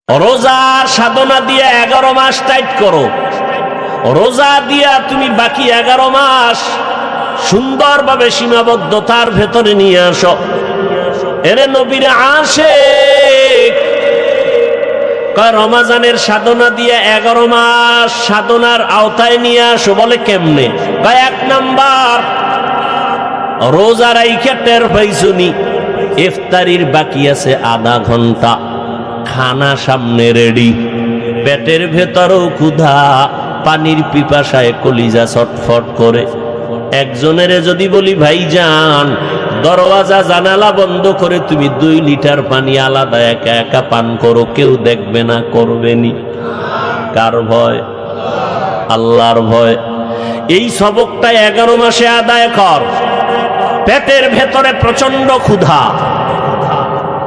রোজার সাধনা দিয়ে 11 মাস টাইট করো। রোজা দিয়া তুমি বাকি 11 মাস সুন্দরভাবে সীমাবদ্ধতার ভেতরে নিয়ে আসো। এরে নবীর আশিক কয় রমজানের সাধনা দিয়ে 11 মাস সাধনার আওতায় নিয়ে আসো। বলে কেমনে? কয় 1 নাম্বার, রোজা রাইখা টের পাইছুনি ইফতারির বাকি আছে আধা ঘন্টা, খানা সামনে রেডি, পেটের ভেতরও ক্ষুধা, পানির পিপাসায় কলিজা ছটফট করে। একজনের যদি বলি ভাইজান দরওয়াজা জানালা বন্ধ করে তুমি 2 লিটার পানি আলাদা একা একা পান করো, কেউ দেখবে না, করবেনি। কার ভয়? আল্লাহর ভয়। এই সবকটা 11 মাসে আদায় কর। পেটের ভেতরে প্রচন্ড ক্ষুধা,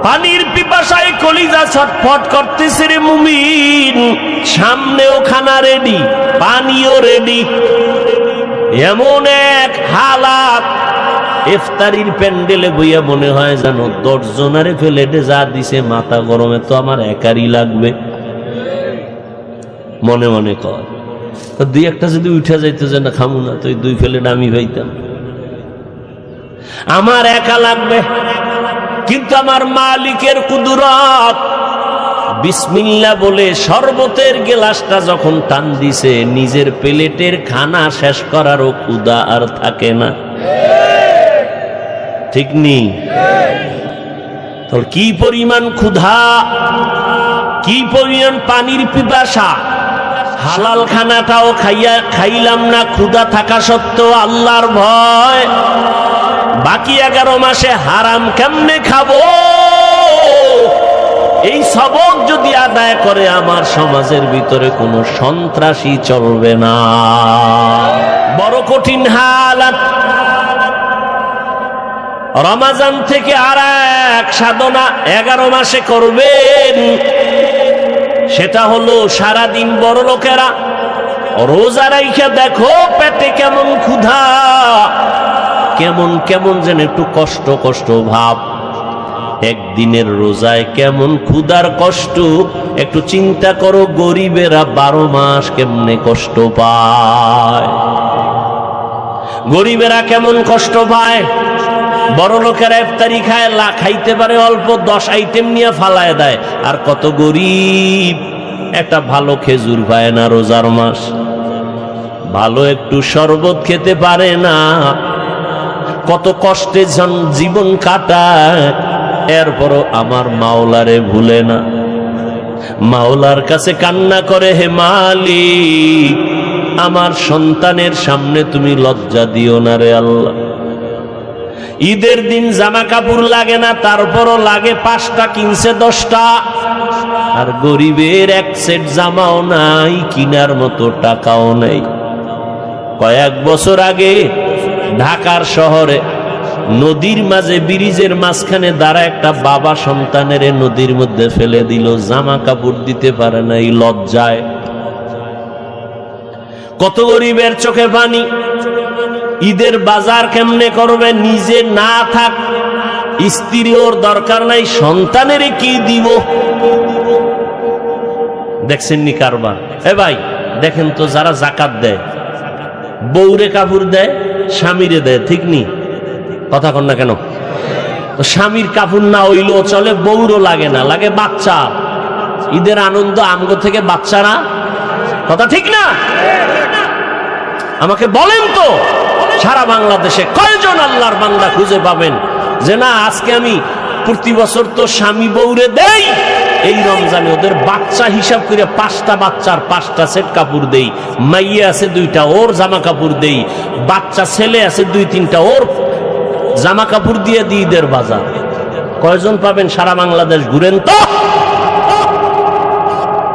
পানির পিপাসায় কলিজা ছটফট করতেছে রে মুমিন, সামনেও খানা রেডি, পানিও রেডি। এমন এক হালাত ইফতারির প্যান্ডেলে বইয়া মনে হয় জানো 10 জনারে প্লেটে যা দিছে মাথা গরমে তো আমার একারই লাগবে। মনে মনে কর 2-1টা যদি উঠা যাইতো যে না খামু না, তো 2 প্লেট আমি পাইতাম, আমার একা লাগবে। কিন্তু আমার মালিকের কুদরত, বিসমিল্লাহ বলে শরবতের গ্লাসটা যখন টান দিছে নিজের প্লেটের খানা শেষ করারও ক্ষুধা আর থাকে না। ঠিক নেই? তোর কি পরিমাণ ক্ষুধা, কি পরিমাণ পানির পিপাসা। হালাল খানাটাও খাইলাম না ক্ষুধা থাকা সত্ত্বেও আল্লাহর ভয়। বাকি 11 মাসে হারাম কেমনে খাবো? এই সবক যদি আদায় করে আমার সমাজের ভিতরে কোনো সন্ত্রাসী চলবে না। বড় কঠিন হালাত। রমজান থেকে আর এক সাধনা 11 মাসে করবেন, সেটা হলো সারাদিন বড় লোকেরা রোজা রাইখা দেখো পেটে কেমন ক্ষুধা, কেমন কেমন যেন একটু কষ্ট কষ্ট ভাব। একদিনের রোজায় কেমন ক্ষুধার কষ্ট একটু চিন্তা করো। গরিবেরা 12 মাস কেমনে কষ্ট পায়, গরিবেরা কেমন কষ্ট পায়। বড় লোকেরা ইফতারি খায়, খাইতে পারে অল্প, 10 আইটেম নিয়ে ফালায় দেয়। আর কত গরিব একটা ভালো খেজুর পায় না রোজার মাস, ভালো একটু শরবত খেতে পারে না, কত কষ্টে জীবন কাটায়। এরপরও আমার মাওলারে ভুলে না, মাওলার কাছে কান্না করে, হে মালিক আমার সন্তানের সামনে তুমি লজ্জা দিও না রে আল্লাহ। ঈদের দিন জামা কাপড় লাগে না, তারপরও লাগে 5টা কিনছে 10টা। আর গরিবের 1 সেট জামাও নাই, কিনার মতো টাকাও নাই। কয়েক বছর আগে ঢাকার শহরে নদীর মাঝে ব্রিজের মাঝখানে দাঁড়া একটা বাবা সন্তানের নদীর মধ্যে ফেলে দিল, জামা কাপড় দিতে পারে না এই লজ্জায়। কত গরিবের চোখে পানি। ঈদের বাজার কেমনে করবে? নিজে না থাক, স্ত্রী ওর দরকার নাই, সন্তানের কি দিব? দেখছেন নি কারবার? এ ভাই দেখেন তো, যারা জাকাত দেয় বউরে কাপড় দেয়, স্বামীরে দেয়, ঠিক নি? কথা কন না কেন? স্বামীর কাপড় না হইলেও চলে, বউরও লাগে না, লাগে বাচ্চা। ঈদের আনন্দ আমগো থেকে বাচ্চারা, কথা ঠিক না? আমাকে বলেন তো সারা বাংলাদেশে কয়জন আল্লাহর বান্দা খুঁজে পাবেন যে না আজকে আমি প্রতি বছর তো স্বামী বউরে দেই, এই রমজানে ওদের বাচ্চা হিসাব করে 5টা বাচ্চার 5টা সেট কাপড় দেই, মাইয়া আছে 2টা ওর জামা কাপড় দেই, বাচ্চা ছেলে আছে 2-3টা ওর জামা কাপড় দিয়ে দিই ঈদের বাজার। কয়জন পাবেন সারা বাংলাদেশ? ঘুরেন তো।